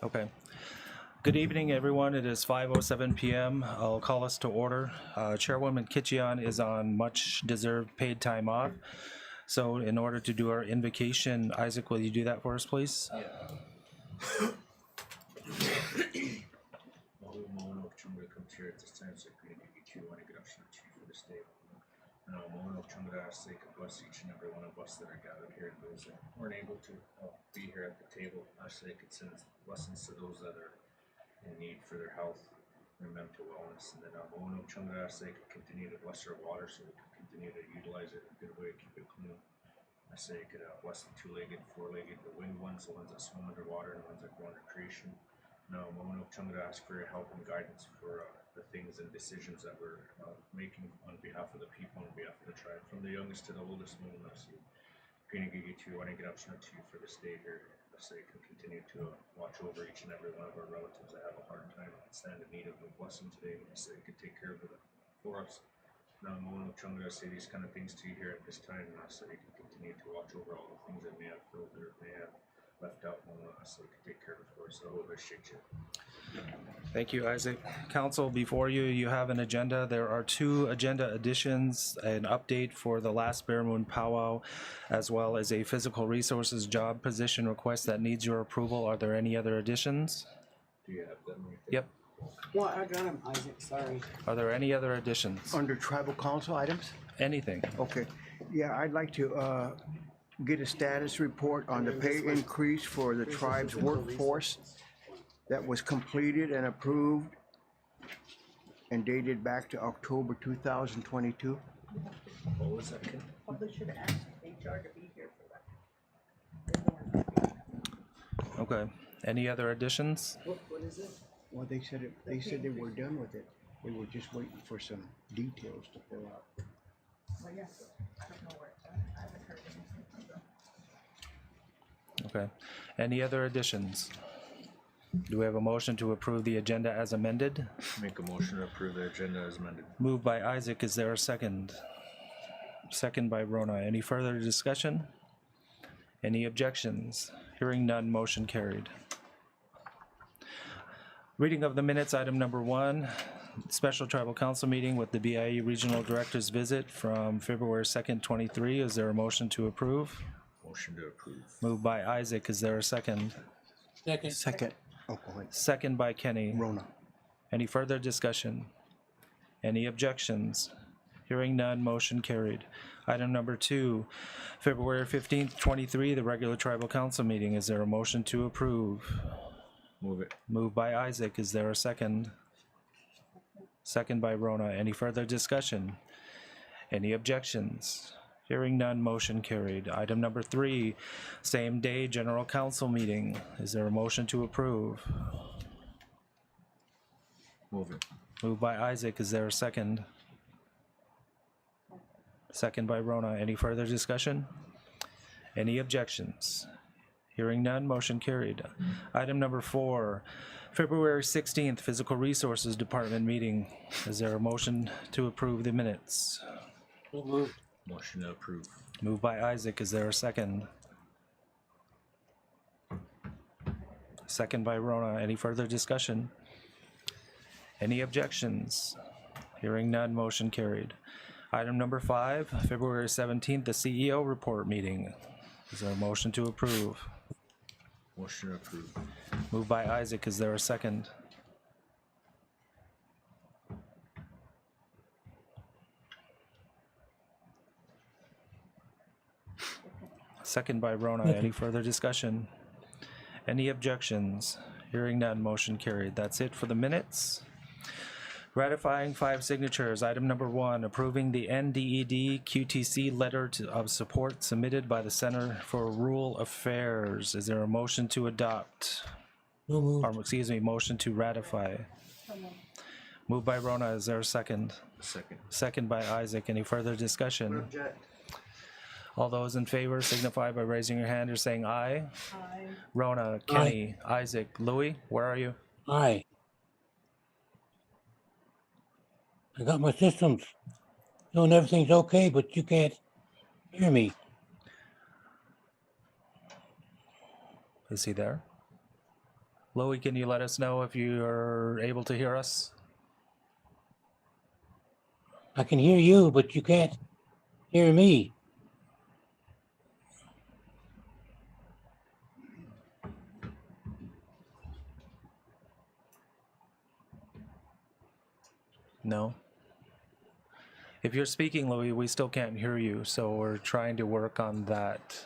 Okay. Good evening, everyone. It is 5:07 p.m. I'll call us to order. Chairwoman Kitcheon is on much-deserved paid time off. So in order to do our invocation, Isaac, will you do that for us, please? Bless each and every one of us that are gathered here, and those that weren't able to be here at the table. I say could send blessings to those that are in need for their health, their mental wellness, and then Mono Chunga say could continue to bless our water so we can continue to utilize it in a good way, keep it clean. I say could bless the two-legged, four-legged, the winged ones, the ones that swim underwater, and the ones that go under creation. Now, Mono Chunga ask for your help and guidance for the things and decisions that we're making on behalf of the people, on behalf of the tribe, from the youngest to the oldest. Mono Nasi, Pinagigi to I get up to you for this day here. I say can continue to watch over each and every one of our relatives that have a hard time and stand in need of a blessing today. I say could take care of it for us. Now, Mono Chunga, I say these kind of things to you here at this time, and I say you can continue to watch over all the things that may have filled or may have left out. Mono, I say could take care of it for us. So I hope I shake you. Thank you, Isaac. Council, before you have an agenda. There are 2 agenda additions, an update for the last Bear Moon powwow, as well as a physical resources job position request that needs your approval. Are there any other additions? Do you have them right there? Yep. Well, I got him, Isaac, sorry. Are there any other additions? Under tribal council items? Anything? Okay. Yeah, I'd like to get a status report on the pay increase for the tribe's workforce that was completed and approved and dated back to October 2022. What was that, Ken? Probably should have asked HR to be here for that. Okay. Any other additions? What is it? Well, they said they were done with it. They were just waiting for some details to fill out. Well, yes, I don't know where it's at. I haven't heard anything from them. Okay. Any other additions? Do we have a motion to approve the agenda as amended? Make a motion to approve the agenda as amended. Moved by Isaac. Is there a second? Second by Rona. Any further discussion? Any objections? Hearing none, motion carried. Reading of the minutes, item number 1, special tribal council meeting with the BIE regional directors visit from February 2nd, 23. Is there a motion to approve? Motion to approve. Moved by Isaac. Is there a second? Second. Oh, go ahead. Second by Kenny. Rona. Any further discussion? Any objections? Hearing none, motion carried. Item number 2, February 15th, 23, the regular tribal council meeting. Is there a motion to approve? Move it. Moved by Isaac. Is there a second? Second by Rona. Any further discussion? Any objections? Hearing none, motion carried. Item number 3, same day general council meeting. Is there a motion to approve? Move it. Moved by Isaac. Is there a second? Second by Rona. Any further discussion? Any objections? Hearing none, motion carried. Item number 4, February 16th, Physical Resources Department meeting. Is there a motion to approve the minutes? Motion to approve. Moved by Isaac. Is there a second? Second by Rona. Any further discussion? Any objections? Hearing none, motion carried. Item number 5, February 17th, the CEO report meeting. Is there a motion to approve? Motion to approve. Moved by Isaac. Is there a second? Second by Rona. Any further discussion? Any objections? Hearing none, motion carried. That's it for the minutes. Ratifying 5 signatures. Item number 1, approving the NDED QTC letter of support submitted by the Center for Rural Affairs. Is there a motion to adopt? Or, excuse me, motion to ratify. Moved by Rona. Is there a second? Second. Second by Isaac. Any further discussion? All those in favor signify by raising your hand or saying aye. Aye. Rona, Kenny, Isaac, Louis, where are you? Aye. I got my systems doing everything's okay, but you can't hear me. Is he there? Louie, can you let us know if you are able to hear us? I can hear you, but you can't hear me. No. If you're speaking, Louie, we still can't hear you, so we're trying to work on that.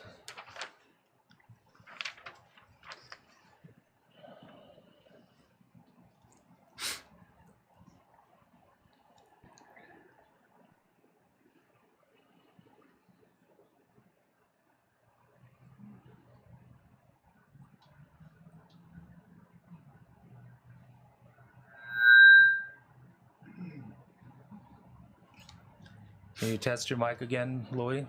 Can you test your mic again, Louie?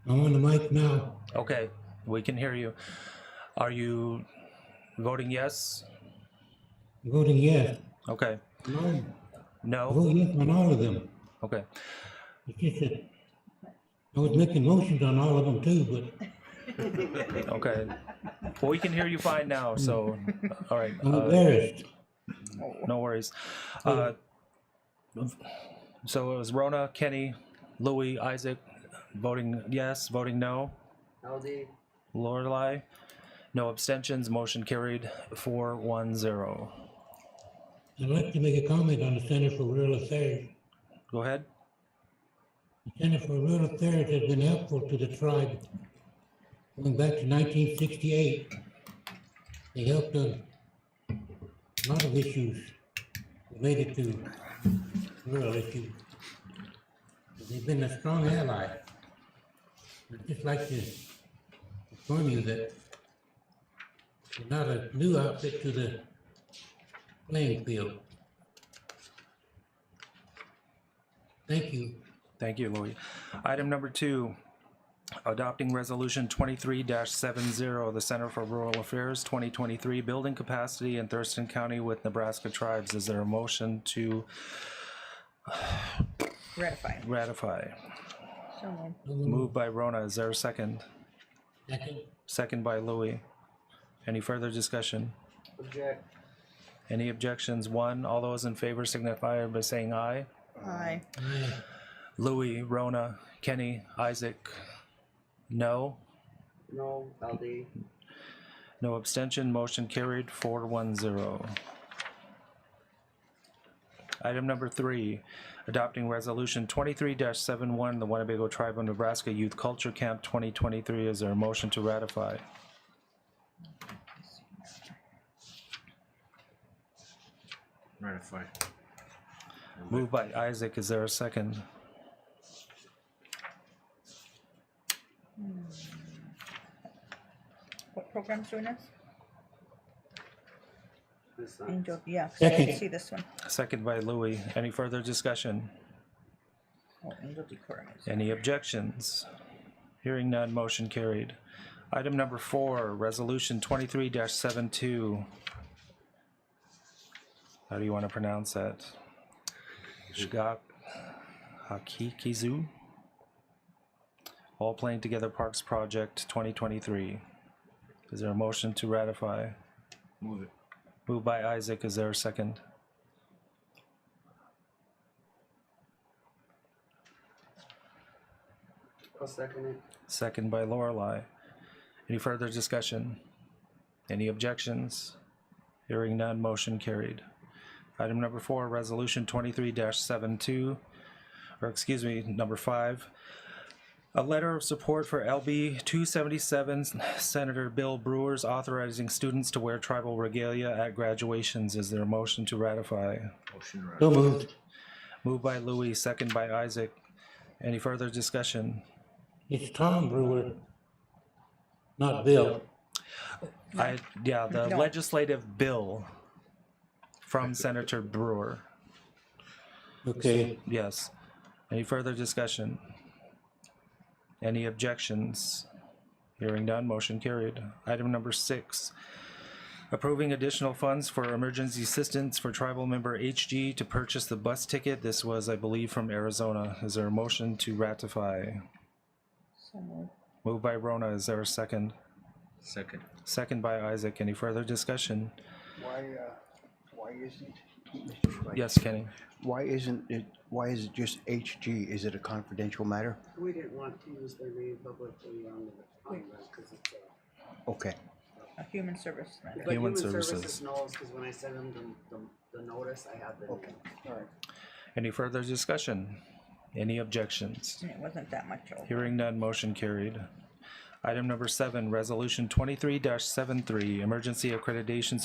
I'm on the mic now. Okay, we can hear you. Are you voting yes? I'm voting yes. Okay. No. No? Vote yes on all of them. Okay. It's just that I was making motions on all of them too, but Okay. Well, we can hear you fine now, so, all right. I'm embarrassed. No worries. So it was Rona, Kenny, Louie, Isaac, voting yes, voting no. LD. Lorelei, no abstentions, motion carried 4-1-0. I'd like to make a comment on the Center for Rural Affairs. Go ahead. The Center for Rural Affairs has been helpful to the tribe going back to 1968. They helped on a lot of issues related to rural issues. They've been a strong ally. I'd just like to inform you that they're not a new outfit to the playing field. Thank you. Thank you, Louie. Item number 2, adopting resolution 23-70, the Center for Rural Affairs 2023, building capacity in Thurston County with Nebraska tribes. Is there a motion to ratify? So Moved by Rona. Is there a second? Second. Second by Louie. Any further discussion? Object. Any objections? 1. All those in favor signify by saying aye. aye. Aye. Louie, Rona, Kenny, Isaac, no. No. LD. No abstention. Motion carried 4-1-0. Item number 3, adopting resolution 23-71, the Winnebago Tribe of Nebraska Youth Culture Camp 2023. Is there a motion to ratify? Ratify. Moved by Isaac. Is there a second? What program's doing this? This Angel, yeah, I Second. can see this one. Second by Louie. Any further discussion? Oh, Angel Decorum is. Any objections? Hearing none, motion carried. Item number 4, resolution 23-72. How do you want to pronounce that? Shgak Hakikizu? All Playing Together Parks Project 2023. Is there a motion to ratify? Move it. Moved by Isaac. Is there a second? I'll second it. Second by Lorelei. Any further discussion? Any objections? Hearing none, motion carried. Item number 4, resolution 23-72, or excuse me, number 5. A letter of support for LB 277, Senator Bill Brewer's authorizing students to wear tribal regalia at graduations. Is there a motion to ratify? Motion to So ratify. moved. Moved by Louie, second by Isaac. Any further discussion? It's Tom Brewer, not Bill. Yeah, the No. legislative bill from Senator Brewer. Okay. Yes. Any further discussion? Any objections? Hearing none, motion carried. Item number 6, approving additional funds for emergency assistance for tribal member HG to purchase the bus ticket. This was, I believe, from Arizona. Is there a motion to ratify? So moved. Moved by Rona. Is there a second? Second. Second by Isaac. Any further discussion? Why isn't, Mr. Schweitzer, Yes, Kenny. why is it just HG? Is it a confidential matter? We didn't want to use their name publicly on the, cause it's Okay, A human service matter. but Human Human Services. Services knows, cause when I sent them the notice, I had the okay, name. all right. Any further discussion? Any objections? And it wasn't that much over. Hearing none, motion carried. Item number 7, Resolution 23-73, Emergency Accreditation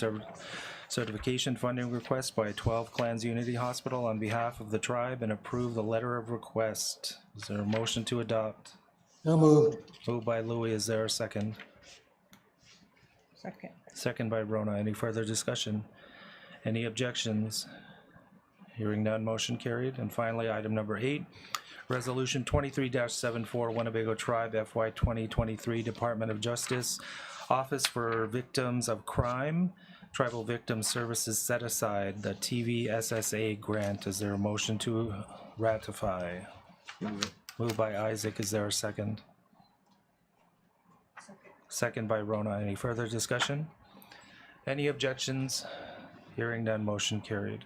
Certification Funding Request by 12 Clans Unity Hospital on behalf of the tribe, and approve the letter of request. Is there a motion to adopt? So moved. Moved by Louis. Is there a second? Second. Second by Rona. Any further discussion? Any objections? Hearing none, motion carried. And finally, item number 8, Resolution 23-74, Winnebago Tribe FY 2023 Department of Justice Office for Victims of Crime, Tribal Victim Services Set Aside, the TVSSA grant. Is there a motion to ratify? Moved by Isaac. Is there a second? Second by Rona. Any further discussion? Any objections? Hearing none, motion carried.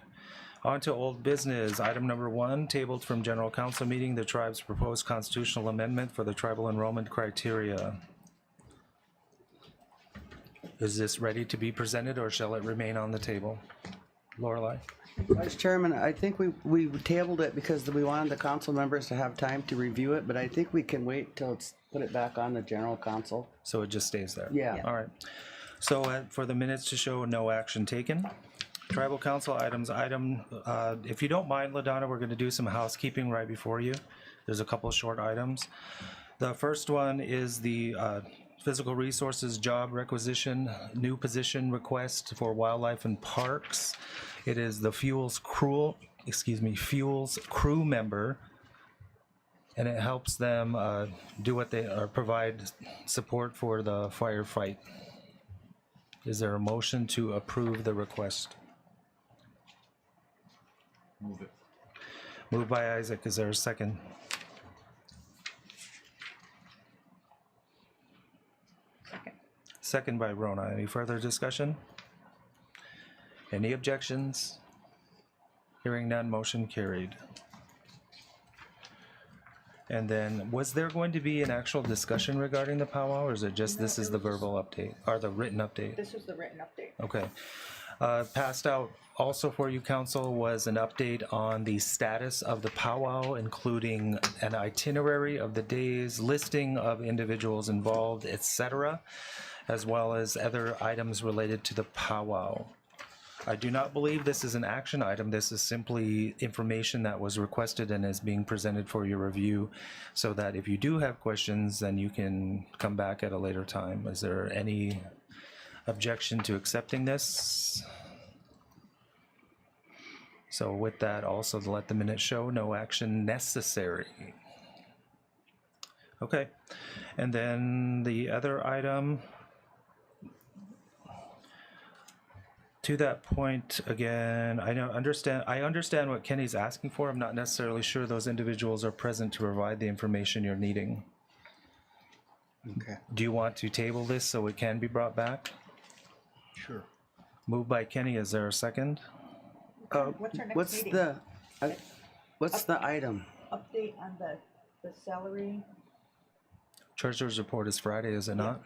On to old business. Item number 1, tabled from General Council meeting, the tribe's proposed constitutional amendment for the tribal enrollment criteria. Is this ready to be presented, or shall it remain on the table? Lorelei? Vice Chairman, I think we tabled it because we wanted the council members to have time to review it, but I think we can wait till it's, put it back on the general council. So it just stays there? Yeah. All right. So for the minutes to show, no action taken. Tribal council items, if you don't mind, LaDonna, we're gonna do some housekeeping right before you. There's a couple of short items. The first one is the physical resources job requisition, new position request for wildlife and parks. It is the fuels crew member, and it helps them do what they provide support for the firefight. Is there a motion to approve the request? Move it. Moved by Isaac. Is there a second? Second. Second by Rona. Any further discussion? Any objections? Hearing none, motion carried. And then, was there going to be an actual discussion regarding the powwow, or is it just this is the verbal update, or the written update? This was the written update. Okay. Passed out also for you, council, was an update on the status of the powwow, including an itinerary of the days, listing of individuals involved, etc., as well as other items related to the powwow. I do not believe this is an action item. This is simply information that was requested and is being presented for your review, so that if you do have questions, then you can come back at a later time. Is there any objection to accepting this? So with that, also to let the minutes show, no action necessary. Okay, and then the other item, to that point, again, I understand what Kenny's asking for. I'm not necessarily sure those individuals are present to provide the information you're needing. Okay, Do you want to table this so it can be brought back? sure. Moved by Kenny. Is there a second? What's our next What's meeting? what's the item? Update on the salary. Treasurer's report is Friday, is it not?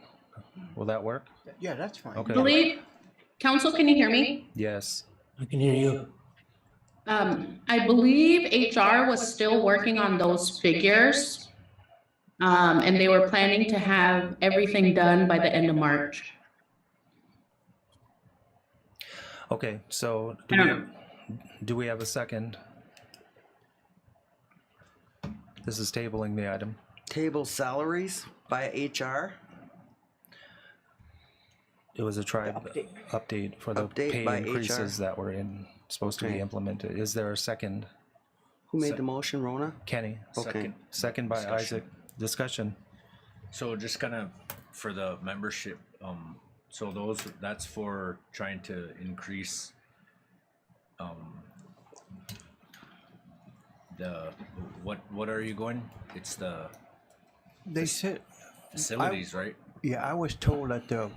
Will that work? Yeah, that's fine. Okay. believe, council, can you hear me? Yes. I can hear you. I believe HR was still working on those figures. And they were planning to have everything done by the end of March. Okay, so I don't know. do we have a second? This is tabling the item. Table salaries by HR? It was a tribe update for the Update pay by increases HR. that were supposed to be Okay. implemented. Is there a second? Who made the motion, Rona? Kenny. Okay. Second by Discussion. Isaac. Discussion. So just kind of for the membership, so that's for trying to increase, what are you going? It's the They said, facilities, right? Yeah, I was told that the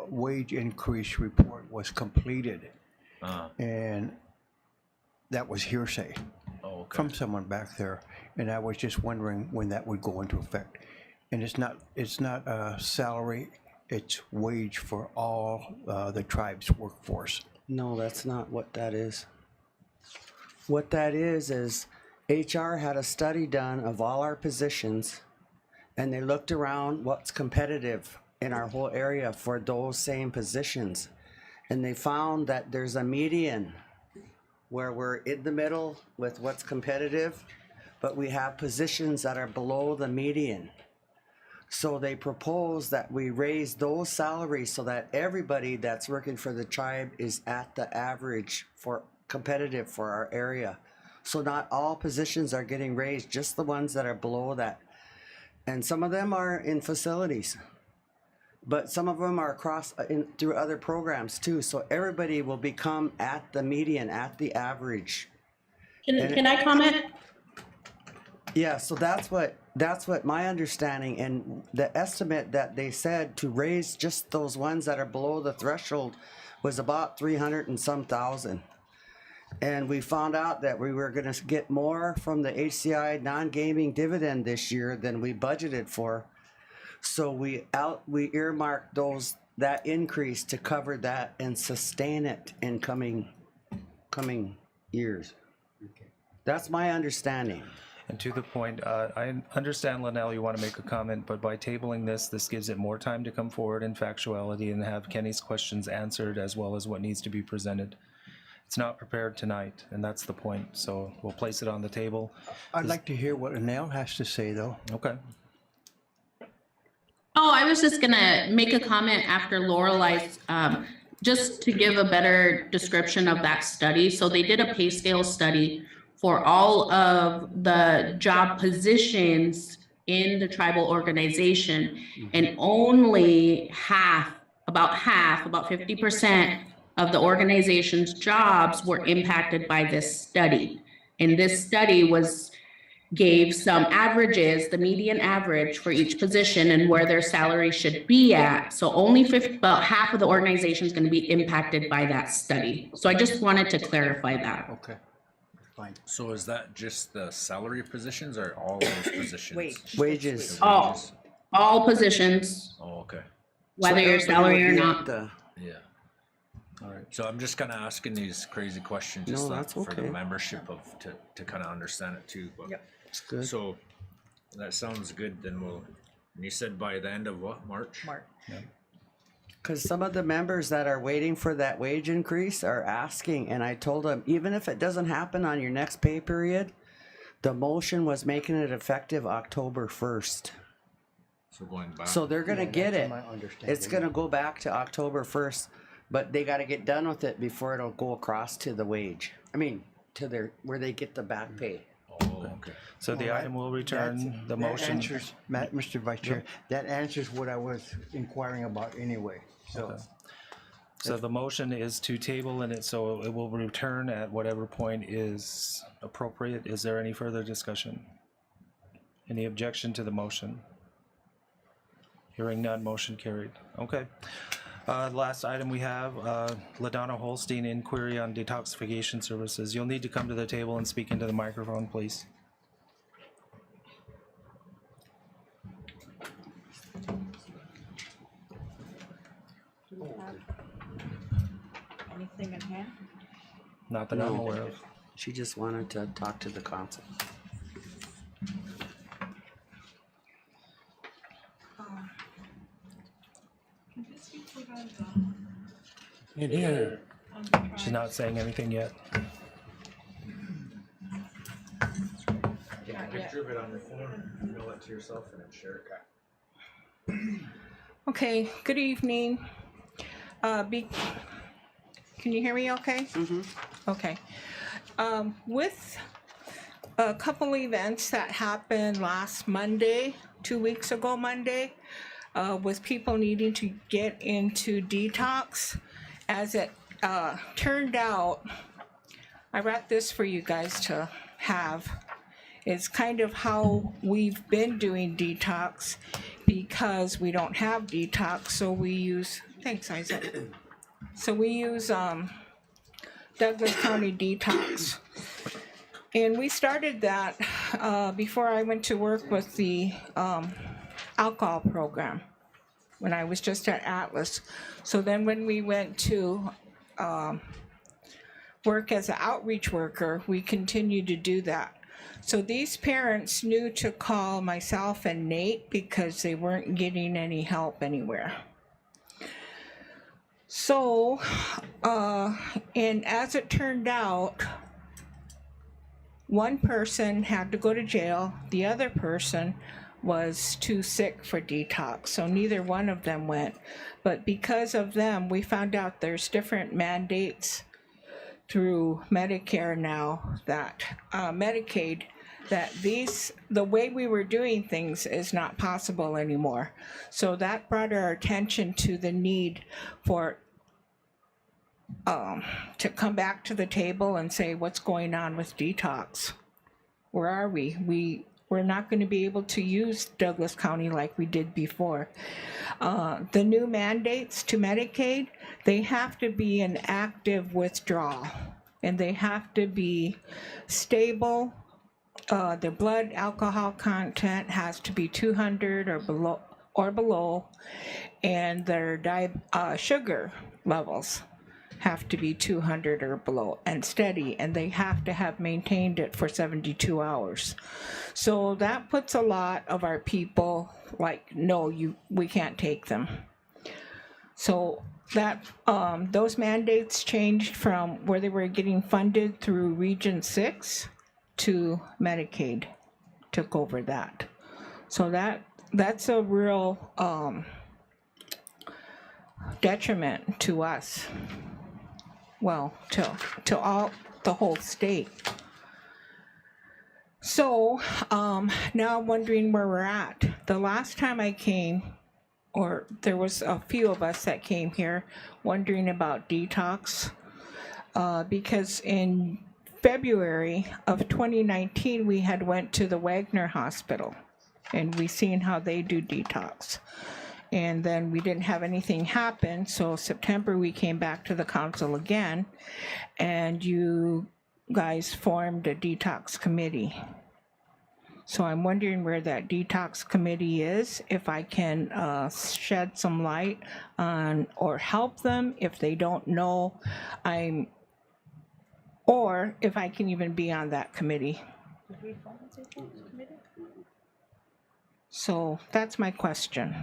wage increase report was completed, and that was hearsay Oh, okay. from someone back there, and I was just wondering when that would go into effect. And it's not a salary, it's wage for all the tribe's workforce. No, that's not what that is. What that is HR had a study done of all our positions, and they looked around what's competitive in our whole area for those same positions. And they found that there's a median where we're in the middle with what's competitive, but we have positions that are below the median. So they propose that we raise those salaries so that everybody that's working for the tribe is at the average for competitive for our area. So not all positions are getting raised, just the ones that are below that. And some of them are in facilities, but some of them are through other programs too. So everybody will become at the median, at the average. Can I comment? Yeah, so that's what my understanding, and the estimate that they said to raise just those ones that are below the threshold was about 300 and some thousand. And we found out that we were gonna get more from the HCI non-gaming dividend this year than we budgeted for. So we earmarked that increase to cover that and sustain it in coming years. That's my understanding. And to the point, I understand, Linnell, you want to make a comment, but by tabling this gives it more time to come forward in factuality and have Kenny's questions answered as well as what needs to be presented. It's not prepared tonight, and that's the point. So we'll place it on the table. I'd like to hear what Anel has to say, though. Okay. Oh, I was just gonna make a comment after Lorelai's, just to give a better description of that study. So they did a pay scale study for all of the job positions in the tribal organization, and only about 50% of the organization's jobs were impacted by this study. And this study gave some averages, the median average for each position and where their salary should be at. So only about half of the organization is going to be impacted by that study. So I just wanted to clarify that. Okay, fine. So is that just the salary positions or all those positions? Wages. All positions, Oh, okay. whether you're salary or not. Yeah. All right. So I'm just kind of asking these crazy questions just No, that's for the okay. membership to kind of understand it too. But, Yep. It's good. So that sounds good. Then and you said by the end of what, March? Mark. Because some of the members that are waiting for that wage increase are asking, and I told them, even if it doesn't happen on your next pay period, the motion was making it effective October 1st. So going back. So they're gonna get that's it. my understanding. It's gonna go back to October 1st, but they gotta get done with it before it'll go across to the wage. I mean, to where they get the back pay. Oh, okay. So the item will return, the motion. Mr. Vice Chair, that answers what I was inquiring about anyway, so. Okay. So the motion is to table and so it will return at whatever point is appropriate. Is there any further discussion? Any objection to the motion? Hearing none, motion carried. Okay. Last item we have, LaDonna Holstein inquiry on detoxification services. You'll need to come to the table and speak into the microphone, please. Do we have anything in hand? Not that I'm aware of. She just wanted to talk to the council. Can you speak to that, And here, on the tribe? She's not saying anything yet. Take a picture of it on your phone, email it to yourself, and then share it. Okay, good evening. Can you hear me okay? Mm-hmm. Okay. With a couple events that happened last Monday, 2 weeks ago Monday, with people needing to get into detox, as it turned out, I wrote this for you guys to have. It's kind of how we've been doing detox, because we don't have detox, so we use, thanks Isaac. So we use Douglas County Detox. And we started that before I went to work with the alcohol program when I was just at Atlas. So then when we went to work as an outreach worker, we continued to do that. So these parents knew to call myself and Nate because they weren't getting any help anywhere. So, and as it turned out, one person had to go to jail, the other person was too sick for detox, so neither one of them went. But because of them, we found out there's different mandates through Medicare now, that Medicaid, that the way we were doing things is not possible anymore. So that brought our attention to the need for to come back to the table and say, what's going on with detox? Where are we? We're not going to be able to use Douglas County like we did before. The new mandates to Medicaid, they have to be an active withdrawal, and they have to be stable. Their blood alcohol content has to be 200 or below, and their sugar levels have to be 200 or below and steady, and they have to have maintained it for 72 hours. So that puts a lot of our people like, no, we can't take them. So that those mandates changed from where they were getting funded through Region 6 to Medicaid took over that. So that's a real detriment to us. Well, to all the whole state. So now I'm wondering where we're at. The last time I came, or there was a few of us that came here wondering about detox, because in February of 2019 we had went to the Wagner Hospital, and we seen how they do detox. And then we didn't have anything happen, so September we came back to the council again, and you guys formed a detox committee. So I'm wondering where that detox committee is, if I can shed some light on, or help them if they don't know or if I can even be on that committee. So that's my question.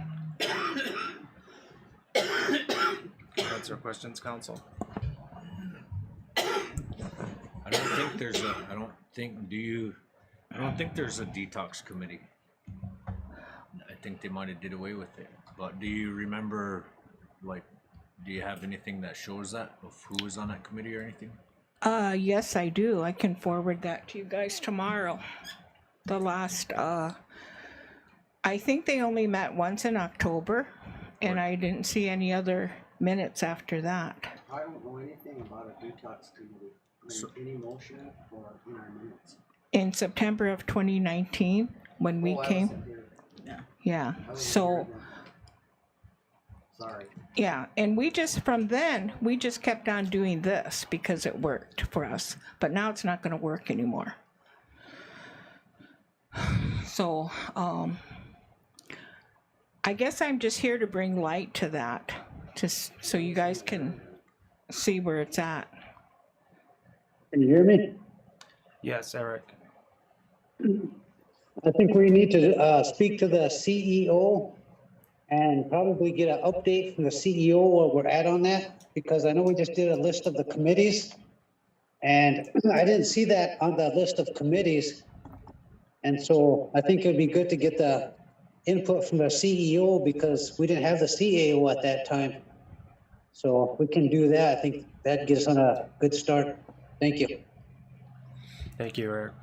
Answer questions, council. I don't think there's a detox committee. I think they might have did away with it. But do you remember, like, do you have anything that shows that of who was on that committee or anything? Yes, I do. I can forward that to you guys tomorrow. The last, I think they only met once in October, and I didn't see any other minutes after that. I don't know anything about a detox committee, any motion or in our minutes. In September of 2019, when we came. Yeah, so. Sorry. Yeah, and from then, we just kept on doing this because it worked for us, but now it's not gonna work anymore. So, I guess I'm just here to bring light to that, just so you guys can see where it's at. Can you hear me? Yes, Eric. I think we need to speak to the CEO and probably get an update from the CEO where we're at on that, because I know we just did a list of the committees, and I didn't see that on the list of committees. And so I think it'd be good to get the input from the CEO, because we didn't have the CAO at that time. So if we can do that, I think that gets on a good start. Thank you. Thank you, Eric.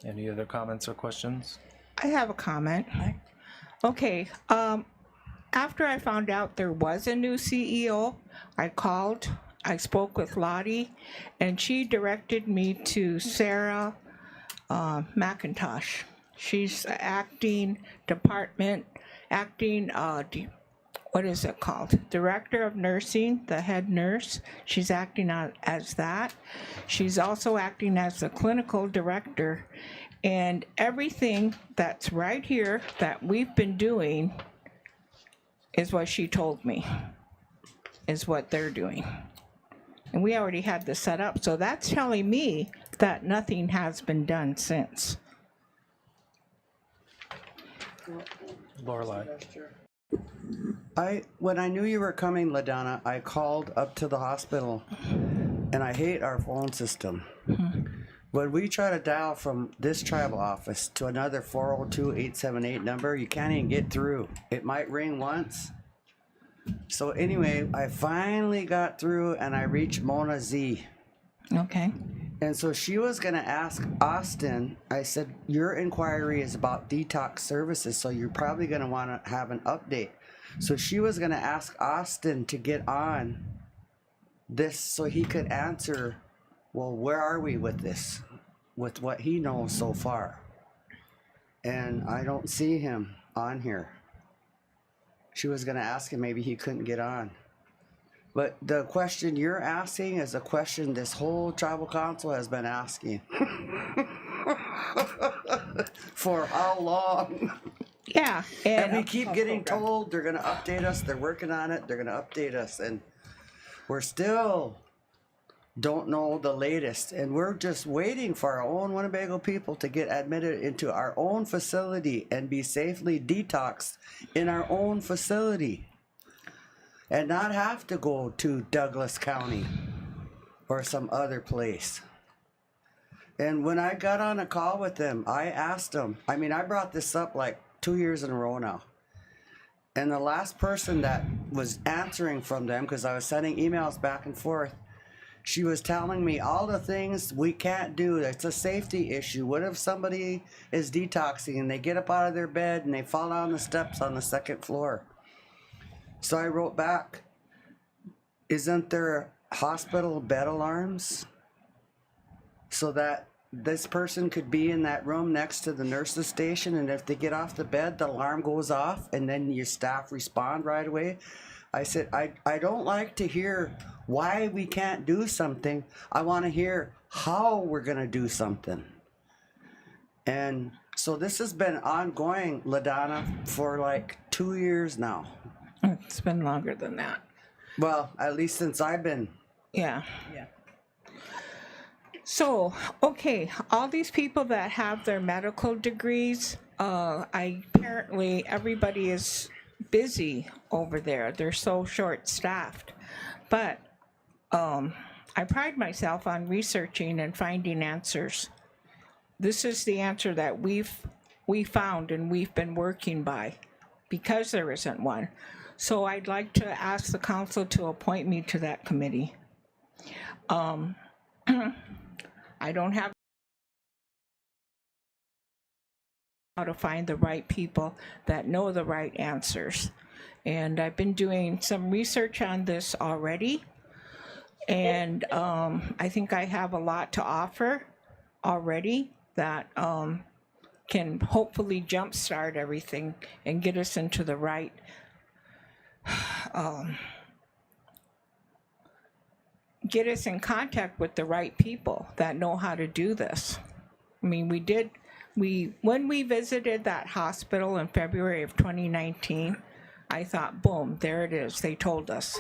Any other comments or questions? I have a comment. Okay, after I found out there was a new CEO, I spoke with Lottie, and she directed me to Sarah McIntosh. She's the acting department acting, what is it called? Director of Nursing, the head nurse. She's acting as that. She's also acting as the clinical director. And everything that's right here that we've been doing is what she told me, is what they're doing. And we already had this set up. So that's telling me that nothing has been done since. Lorelei. When I knew you were coming, LaDonna, I called up to the hospital, and I hate our phone system. When we try to dial from this tribal office to another 402-878 number, you can't even get through. It might ring once. So anyway, I finally got through, and I reached Mona Z. Okay. And so she was going to ask Austin, I said, your inquiry is about detox services, so you're probably going to want to have an update. So she was going to ask Austin to get on this so he could answer, well, where are we with this, with what he knows so far? And I don't see him on here. She was going to ask him, maybe he couldn't get on. But the question you're asking is a question this whole tribal council has been asking. For how long? Yeah. And we keep getting told they're going to update us, they're working on it, they're going to update us, and we're still don't know the latest. And we're just waiting for our own Winnebago people to get admitted into our own facility and be safely detoxed in our own facility. And not have to go to Douglas County or some other place. And when I got on a call with them, I asked them, I mean, I brought this up like 2 years in a row now. And the last person that was answering from them, because I was sending emails back and forth, she was telling me all the things we can't do. It's a safety issue. What if somebody is detoxing and they get up out of their bed and they fall down the steps on the second floor? So I wrote back, isn't there hospital bed alarms so that this person could be in that room next to the nurse's station, and if they get off the bed, the alarm goes off and then your staff respond right away? I said, I don't like to hear why we can't do something. I want to hear how we're going to do something. And so this has been ongoing, LaDonna, for like 2 years now. It's been longer than that. Well, at least since I've been. Yeah. So, okay, all these people that have their medical degrees, apparently everybody is busy over there. They're so short-staffed. But I pride myself on researching and finding answers. This is the answer that we found and we've been working by, because there isn't one. So I'd like to ask the council to appoint me to that committee. I don't have how to find the right people that know the right answers. And I've been doing some research on this already. And I think I have a lot to offer already that can hopefully jumpstart everything and get us into the right get us in contact with the right people that know how to do this. I mean, when we visited that hospital in February of 2019, I thought, boom, there it is, they told us.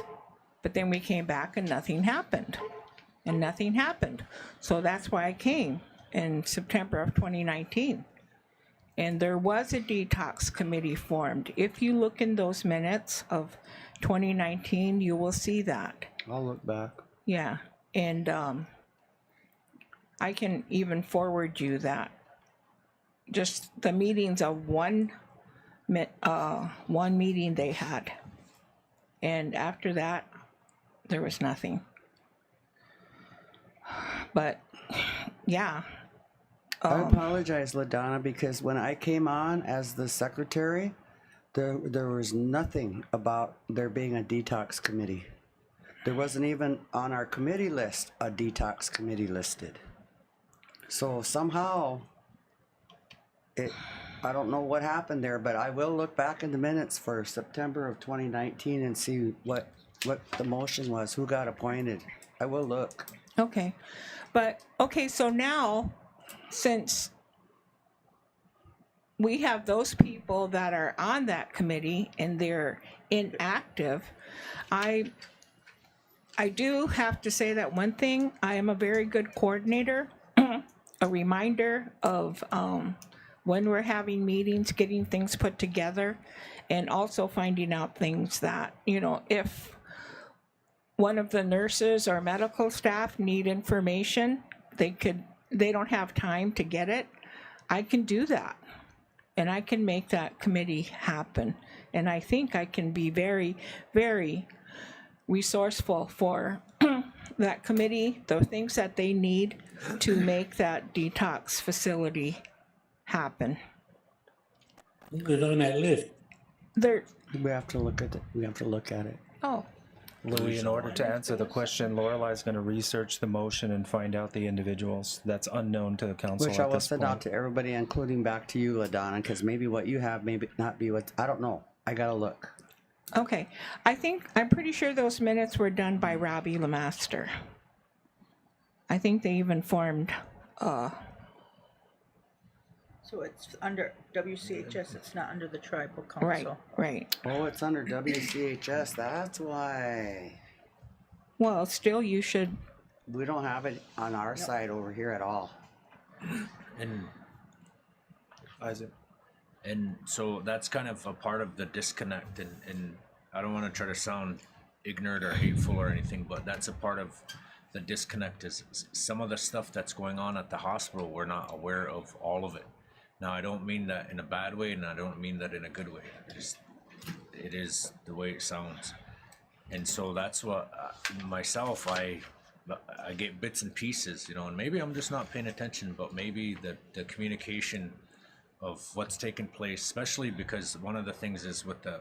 But then we came back and nothing happened. So that's why I came in September of 2019. And there was a detox committee formed. If you look in those minutes of 2019, you will see that. I'll look back. Yeah, and I can even forward you that. Just the meetings of one meeting they had. And after that, there was nothing. But, yeah. I apologize, LaDonna, because when I came on as the secretary, there was nothing about there being a detox committee. There wasn't even on our committee list a detox committee listed. So somehow I don't know what happened there, but I will look back in the minutes for September of 2019 and see what the motion was, who got appointed. I will look. Okay. But, okay, so now, since we have those people that are on that committee and they're inactive, I do have to say that one thing, I am a very good coordinator, a reminder of when we're having meetings, getting things put together, and also finding out things that, you know, if one of the nurses or medical staff need information, they don't have time to get it, I can do that. And I can make that committee happen. And I think I can be very, very resourceful for that committee, the things that they need to make that detox facility happen. Who was on that list? There, We have to look at it. We have to look at it. oh, Louis, in order to answer the question, Lorelai's going to research the motion and find out the individuals. That's unknown to the council Which I at will this send out point. to everybody, including back to you, LaDonna, because maybe what you have maybe not be what, I don't know. I gotta look. okay. I'm pretty sure those minutes were done by Robbie Lemaster. I think they even formed, So it's under WCHS, it's not under the tribal right, council. right. Oh, it's under WCHS, that's why. Well, still you should, We don't have it on our side over here at all. And Isaac. And so that's kind of a part of the disconnect, and I don't want to try to sound ignorant or hateful or anything, but that's a part of the disconnect is some of the stuff that's going on at the hospital, we're not aware of all of it. Now, I don't mean that in a bad way, and I don't mean that in a good way. It is the way it sounds. And so that's what myself, I get bits and pieces, you know, and maybe I'm just not paying attention, but maybe the communication of what's taking place, especially because one of the things is with the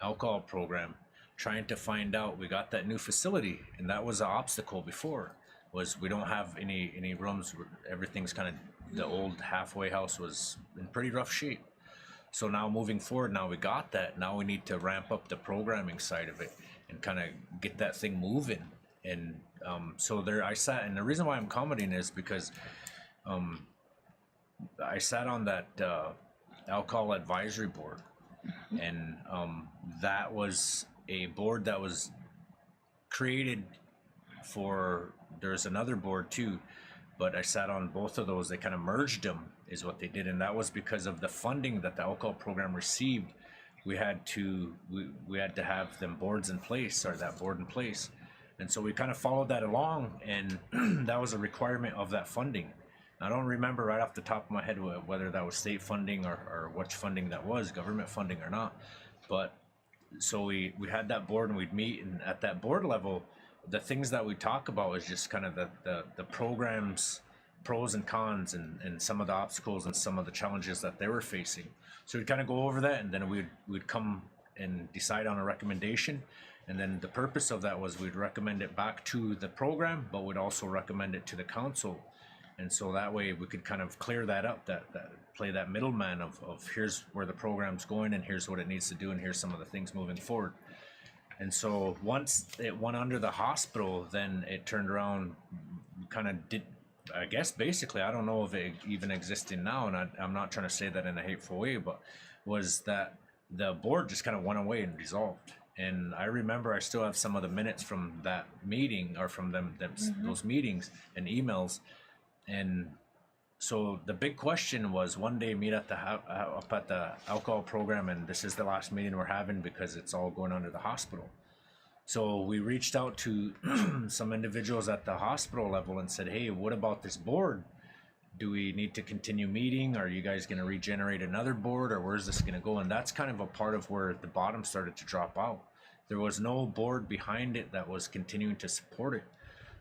alcohol program, trying to find out, we got that new facility, and that was an obstacle before, was we don't have any rooms, everything's kind of, the old halfway house was in pretty rough shape. So now moving forward, now we got that, now we need to ramp up the programming side of it and kind of get that thing moving. And so there I sat, and the reason why I'm commenting is because I sat on that alcohol advisory board, and that was a board that was created for, there's another board too, but I sat on both of those. They kind of merged them is what they did, and that was because of the funding that the alcohol program received. We had to have them boards in place, or that board in place, and so we kind of followed that along, and that was a requirement of that funding. I don't remember right off the top of my head whether that was state funding or which funding that was, government funding or not. But so we had that board, and we'd meet, and at that board level, the things that we talk about was just kind of the program's pros and cons, and some of the obstacles and some of the challenges that they were facing. So we'd kind of go over that, and then we'd come and decide on a recommendation. And then the purpose of that was we'd recommend it back to the program, but we'd also recommend it to the council. And so that way we could kind of clear that up, that play that middleman of here's where the program's going, and here's what it needs to do, and here's some of the things moving forward. And so once it went under the hospital, then it turned around, kind of did, I guess basically, I don't know if it even existing now, and I'm not trying to say that in a hateful way, but was that the board just kind of went away and dissolved. And I remember I still have some of the minutes from that meeting, or from those meetings and emails. And so the big question was, one day meet at up at the alcohol program, and this is the last meeting we're having because it's all going under the hospital. So we reached out to some individuals at the hospital level and said, hey, what about this board? Do we need to continue meeting? Are you guys going to regenerate another board, or where's this going to go? And that's kind of a part of where the bottom started to drop out. There was no board behind it that was continuing to support it.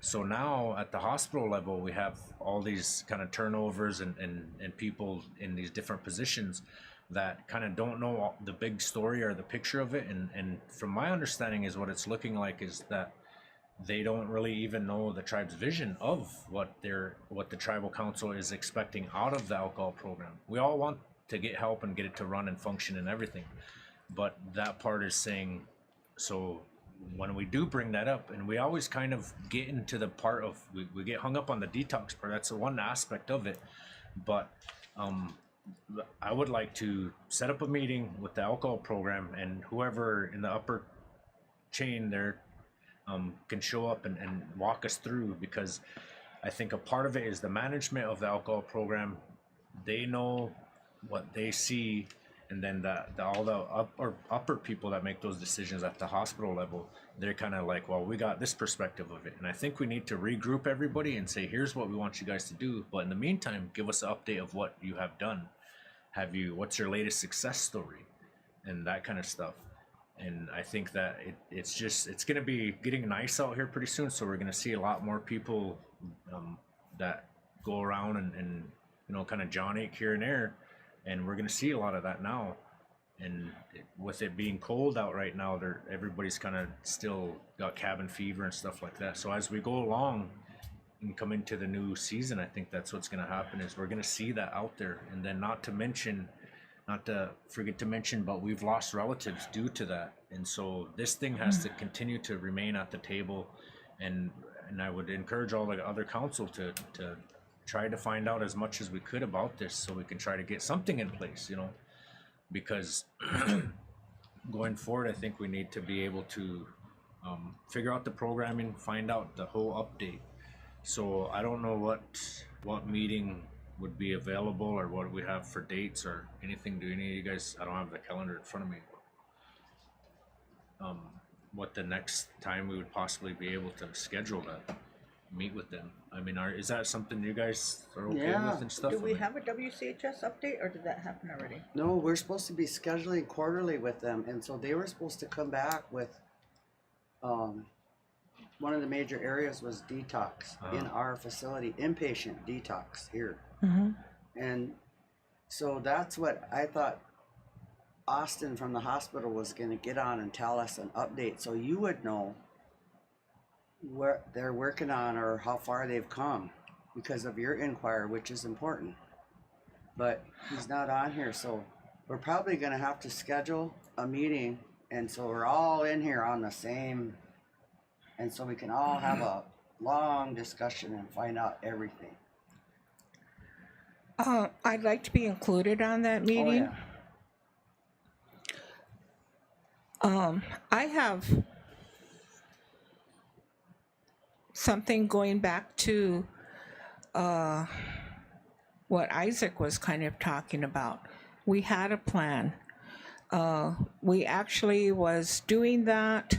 So now at the hospital level, we have all these kind of turnovers and people in these different positions that kind of don't know the big story or the picture of it. And from my understanding is what it's looking like is that they don't really even know the tribe's vision of what the tribal council is expecting out of the alcohol program. We all want to get help and get it to run and function and everything. But that part is saying, so when we do bring that up, and we always kind of get into the part of, we get hung up on the detox part, that's the one aspect of it. But I would like to set up a meeting with the alcohol program, and whoever in the upper chain there can show up and walk us through, because I think a part of it is the management of the alcohol program. They know what they see, and then all the upper people that make those decisions at the hospital level, they're kind of like, well, we got this perspective of it, and I think we need to regroup everybody and say, here's what we want you guys to do, but in the meantime, give us an update of what you have done. What's your latest success story, and that kind of stuff. And I think that it's going to be getting nice out here pretty soon, so we're going to see a lot more people that go around and kind of John ache here and there, and we're going to see a lot of that now. And with it being cold out right now, everybody's kind of still got cabin fever and stuff like that. So as we go along and come into the new season, I think that's what's going to happen, is we're going to see that out there. And then not to forget to mention, but we've lost relatives due to that. And so this thing has to continue to remain at the table. And I would encourage all the other council to try to find out as much as we could about this, so we can try to get something in place, because going forward, I think we need to be able to figure out the programming, find out the whole update. So I don't know what meeting would be available, or what we have for dates or anything. Do any of you guys, I don't have the calendar in front of me, what the next time we would possibly be able to schedule to meet with them. I mean, is that something you guys are okay Yeah. with and stuff? Do we have a WCHS update, or did that happen already? No, we're supposed to be scheduling quarterly with them, and so they were supposed to come back with, one of the major areas was detox in our facility, inpatient detox here. And so that's what I thought Austin from the hospital was gonna get on and tell us an update, so you would know what they're working on or how far they've come because of your inquiry, which is important. But he's not on here, so we're probably gonna have to schedule a meeting, and so we're all in here on the same, and so we can all have a long discussion and find out everything. I'd like to be included on that meeting. I have something going back to what Isaac was kind of talking about. We had a plan. We actually was doing that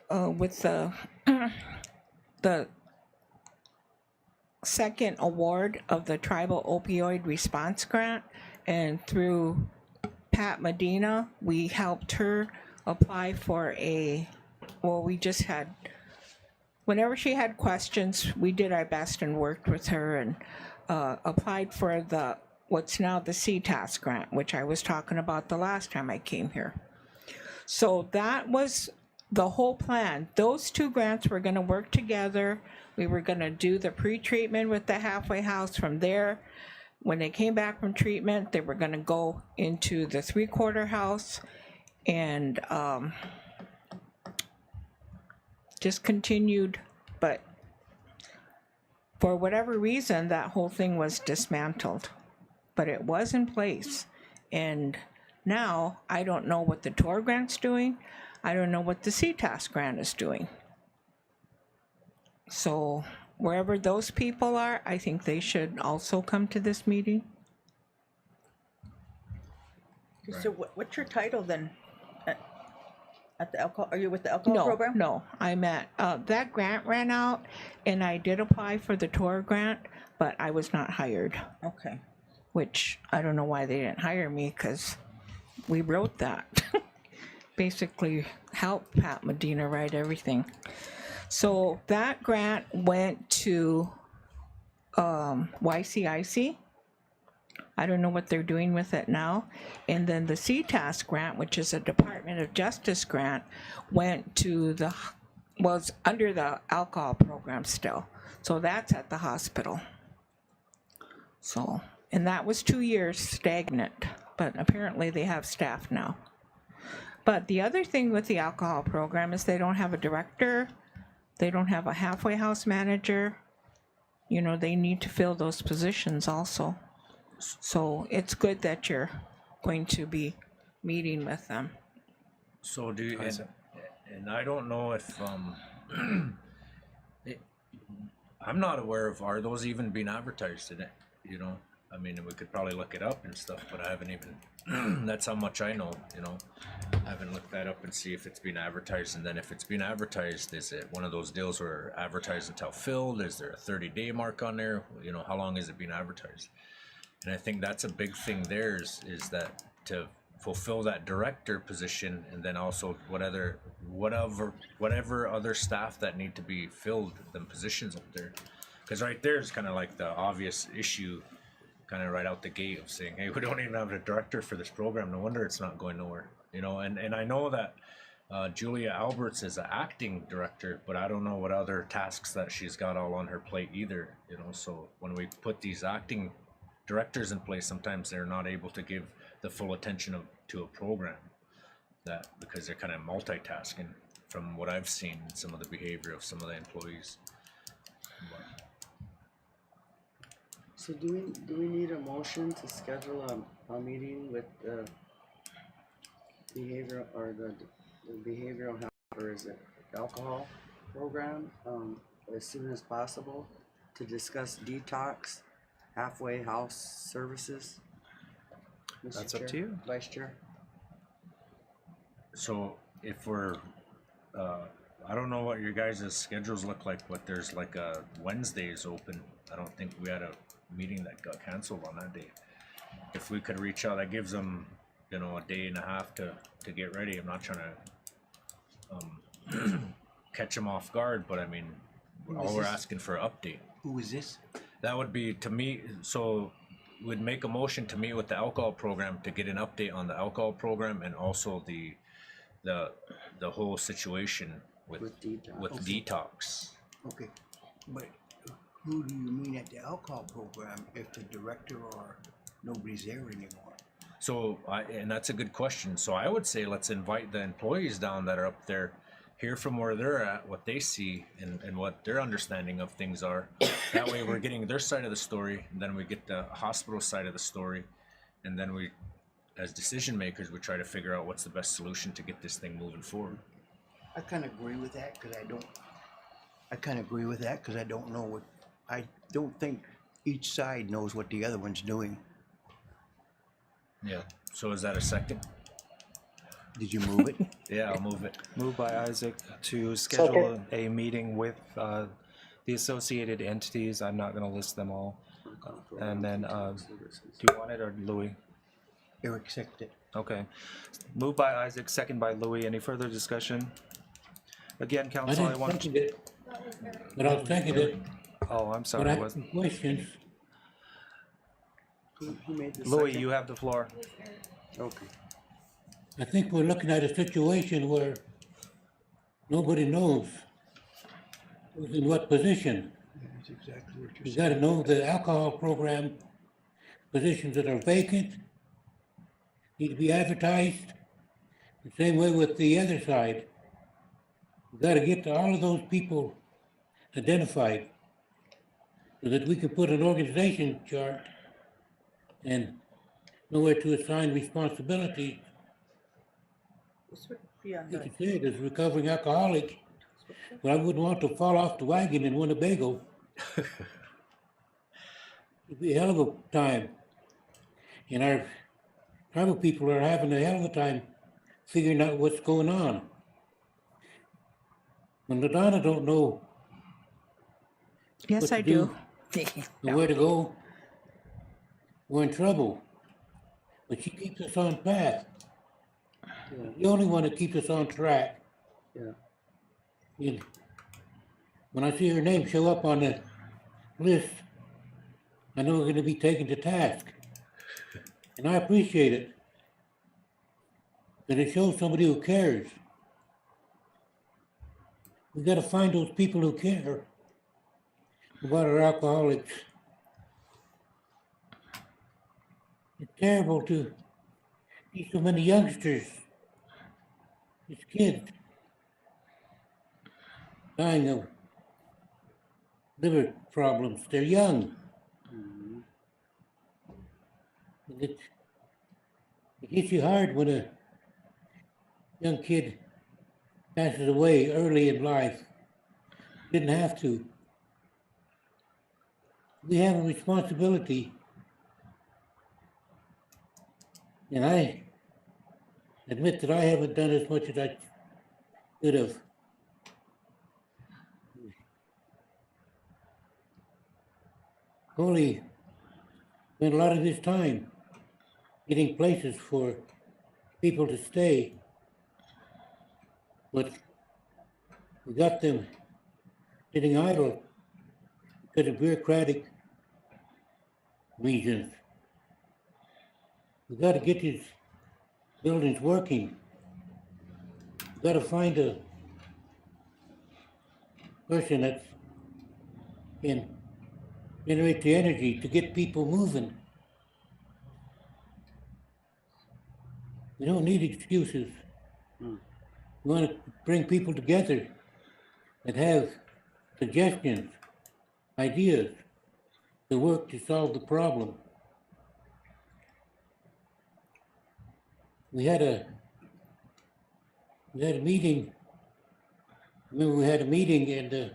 with the second award of the Tribal Opioid Response Grant, and through Pat Medina, we helped her apply for we just had, whenever she had questions, we did our best and worked with her and applied for what's now the CTAS grant, which I was talking about the last time I came here. So that was the whole plan. Those two grants were going to work together. We were going to do the pre-treatment with the halfway house. From there, when they came back from treatment, they were going to go into the three-quarter house, and just continued. But for whatever reason, that whole thing was dismantled. But it was in place. And now I don't know what the TOR grant's doing. I don't know what the CTAS grant is doing. So wherever those people are, I think they should also come to this meeting. So what's your title then? At the alcohol, are you with the alcohol program? No, I'm at, that grant ran out, and I did apply for the TOR grant, but I was not hired, Okay. which I don't know why they didn't hire me, because we wrote that. Basically helped Pat Medina write everything. So that grant went to YCIC. I don't know what they're doing with it now. And then the CTAS grant, which is a Department of Justice grant, went to was under the alcohol program still. So that's at the hospital. So And that was 2 years stagnant, but apparently they have staff now. But the other thing with the alcohol program is they don't have a director, they don't have a halfway house manager. You know, they need to fill those positions also. So it's good that you're going to be meeting with them. So do you, and I don't know if, I'm not aware of, are those even being advertised today, you know? I mean, we could probably look it up and stuff, but I haven't even, that's how much I know, you know? I haven't looked that up and see if it's being advertised, and then if it's being advertised, is it one of those deals where advertised until filled? Is there a 30-day mark on there? You know, how long is it being advertised? And I think that's a big thing there is that to fulfill that director position, and then also whatever other staff that need to be filled, them positions up there. Because right there is kind of like the obvious issue, kind of right out the gate of saying, hey, we don't even have a director for this program. No wonder it's not going nowhere, you know. And I know that Julia Alberts is an acting director, but I don't know what other tasks that she's got all on her plate either, you know. So when we put these acting directors in place, sometimes they're not able to give the full attention to a program, that because they're kind of multitasking from what I've seen in some of the behavior of some of the employees. But, So do we need a motion to schedule a meeting with the behavioral or the behavioral health, or is it alcohol program, as soon as possible to discuss detox, halfway house services? Mr. That's up Chair, to you. Vice Chair. so if we're, I don't know what your guys' schedules look like, but there's like a Wednesdays open. I don't think we had a meeting that got canceled on that day. If we could reach out, that gives them, you know, a day and a half to get ready. I'm not trying to catch them off guard, but I mean, all we're asking for an update. Who is this? That would be to me, so we'd make a motion to meet with the alcohol program to get an update on the alcohol program and also the whole situation with detox. Okay, but who do you mean at the alcohol program if the director or nobody's there anymore? So and that's a good question. So I would say let's invite the employees down that are up there, hear from where they're at, what they see, and what their understanding of things are. That way we're getting their side of the story, and then we get the hospital side of the story, and then we, as decision makers, we try to figure out what's the best solution to get this thing moving forward. I kind of agree with that because I don't know what, I don't think each side knows what the other one's doing. Yeah. So is that a second? Did you move it? Yeah, I'll move it. Moved by Isaac to schedule a meeting with the associated entities. I'm not going to list them all. And then, do you want it or Louis? Eric seconded. Okay. Moved by Isaac, second by Louis. Any further discussion? Again, I council, I didn't want. second it, but I'll second it. Oh, I'm But sorry. I it have was some questions. Who made the Louis, second? you have the floor. Okay. I think we're looking at a situation where nobody knows who's in what position. That's exactly what You you're gotta saying. know the alcohol program positions that are vacant need to be advertised. The same way with the other side. We gotta get to all of those people identified so that we can put an organization chart and know where to assign responsibility. This would be on You the, can say it as recovering alcoholic, but I wouldn't want to fall off the wagon in Winnebago. It'd be a hell of a time. And our tribal people are having a hell of a time figuring out what's going on. When LaDonna don't know Yes, what I to do. and where to go, we're in trouble. But she keeps us on path. The only one that keeps us on track. Yeah. And when I see her name show up on the list, I know we're gonna be taken to task. And I appreciate it. That it shows somebody who cares. We gotta find those people who care about our alcoholics. It's terrible to see so many youngsters, these kids, dying of liver problems. They're young. And it hits you hard when a young kid passes away early in life. Didn't have to. We have a responsibility, and I admit that I haven't done as much as I could have. Coley spent a lot of his time getting places for people to stay, but we got them sitting idle because of bureaucratic reasons. We got to get these buildings working. We got to find a person that can generate the energy to get people moving. We don't need excuses. We want to bring people together that have suggestions, ideas, to work to solve the problem. We had a meeting. Remember, we had a meeting and the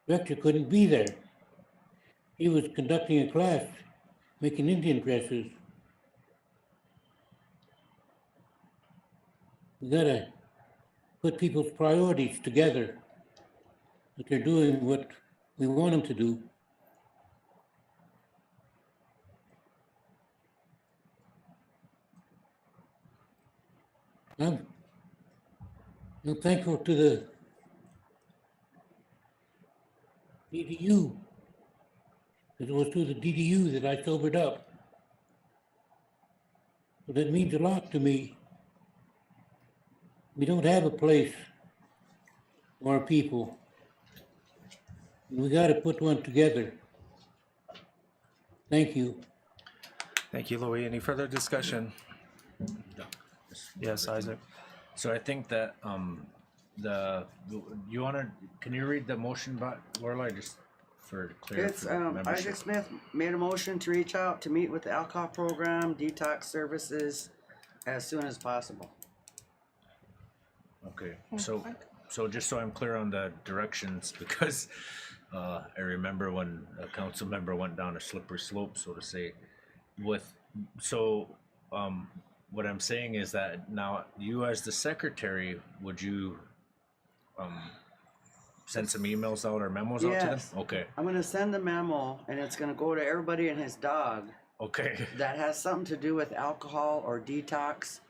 director couldn't be there. He was conducting a class, making Indian dresses. We gotta put people's priorities together, that they're doing what we want them to do. I'm thankful to the DDU, because it was through the DDU that I sobered up. So that means a lot to me. We don't have a place for our people. We got to put one together. Thank you. Thank you, Louis. Any further discussion? Yes, Isaac. So I think that, can you read the motion back, Lorelai, just for clear It's, for membership? Isaac Smith made a motion to reach out to meet with the alcohol program, detox services as soon as possible. Okay, so just so I'm clear on the directions, because I remember when a council member went down a slippery slope, so to say, what I'm saying is that now you as the secretary, would you send some emails out or memos out to them? Yes. Okay, I'm gonna send a memo and it's gonna go to everybody and his dog okay, that has something to do with alcohol or detox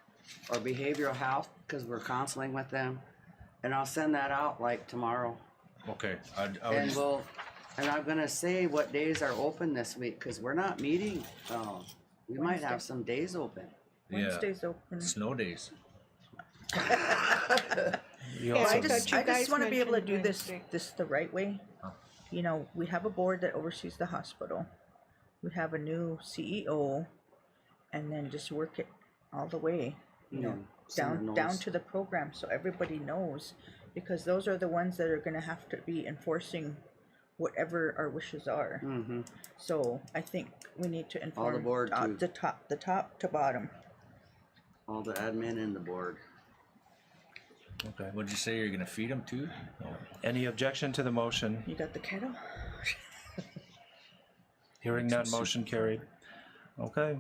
or behavioral health, because we're counseling with them. And I'll send that out like tomorrow. okay. I would And just, and I'm gonna say what days are open this week, because we're not meeting. We might have some days open. yeah, Wednesday's open. snow days. You Yeah, also- I just guys want to be able to do mentioned this the right way. You know, we have a board that oversees the hospital. We have a new CEO, and then just work it all the way, you know, someone down knows. to the program, so everybody knows, because those are the ones that are gonna have to be enforcing whatever our wishes are. Mm-hmm. So I think we need to inform board too. the top to bottom. All the admin and the board. Okay. Would you say you're gonna feed them too? Any objection to the motion? You got the kettle? Hearing none, motion carried. Okay.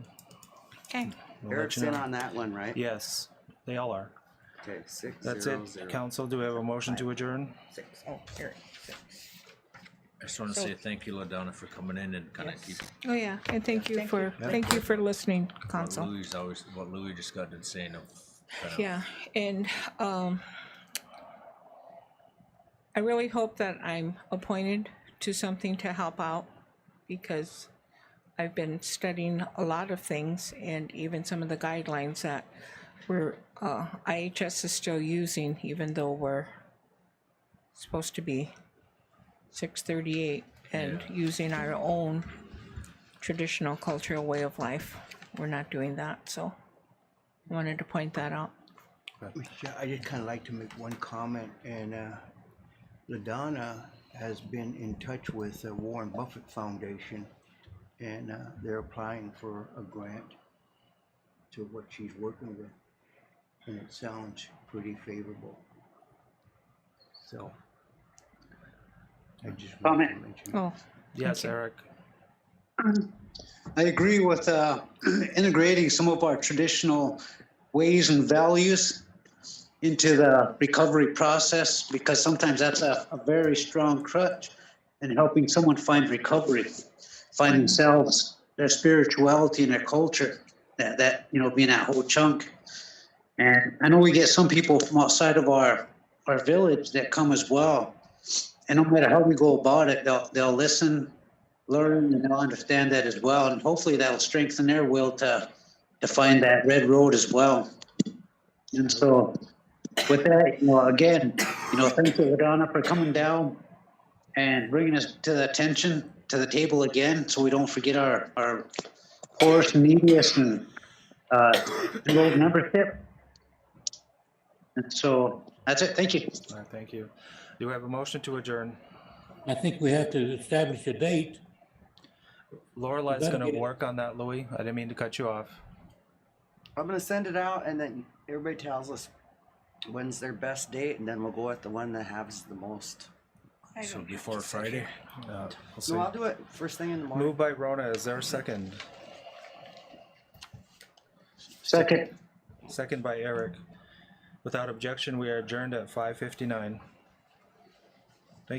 Okay. We'll let Eric's you in know. on that one, right? Yes, they all are. Okay, 6-0-0. That's it. Council, do we have a motion to adjourn? 6. Oh, here, 6. I just wanna say thank you, LaDonna, for coming in and kinda Yes. keep Oh, yeah, and thank you for listening, Council. what Louis just got done saying of kind of Yeah, and I really hope that I'm appointed to something to help out, because I've been studying a lot of things, and even some of the guidelines that we're IHS is still using, even though we're supposed to be 638 and using our own traditional cultural way of life. We're not doing that, so I wanted to point that out. Yeah, I just kind of like to make one comment, and LaDonna has been in touch with the Warren Buffett Foundation, and they're applying for a grant to what she's working with, and it sounds pretty favorable. So I just wanted to mention. Oh, Yes, Eric. I agree with integrating some of our traditional ways and values into the recovery process, because sometimes that's a very strong crutch in helping someone find recovery, find themselves, their spirituality and their culture, that you know, being that whole chunk. And I know we get some people from outside of our village that come as well. And no matter how we go about it, they'll listen, learn, and they'll understand that as well. And hopefully that'll strengthen their will to find that red road as well. And so with that, you know, again, you know, thank you, LaDonna, for coming down and bringing us to the attention, to the table again, so we don't forget our course, medius, and enrolled membership. And so that's it. Thank you. All right, thank you. Do we have a motion to adjourn? I think we have to establish a date. Lorelai's better gonna get it. work on that, Louis. I didn't mean to cut you off. I'm gonna send it out, and then everybody tells us when's their best date, and then we'll go with the one that has the most. So before Friday? We'll see. No, I'll do it first thing in the morning. Moved by Rona. Is there a second? Second. Second by Eric. Without objection, we are adjourned at 5:59.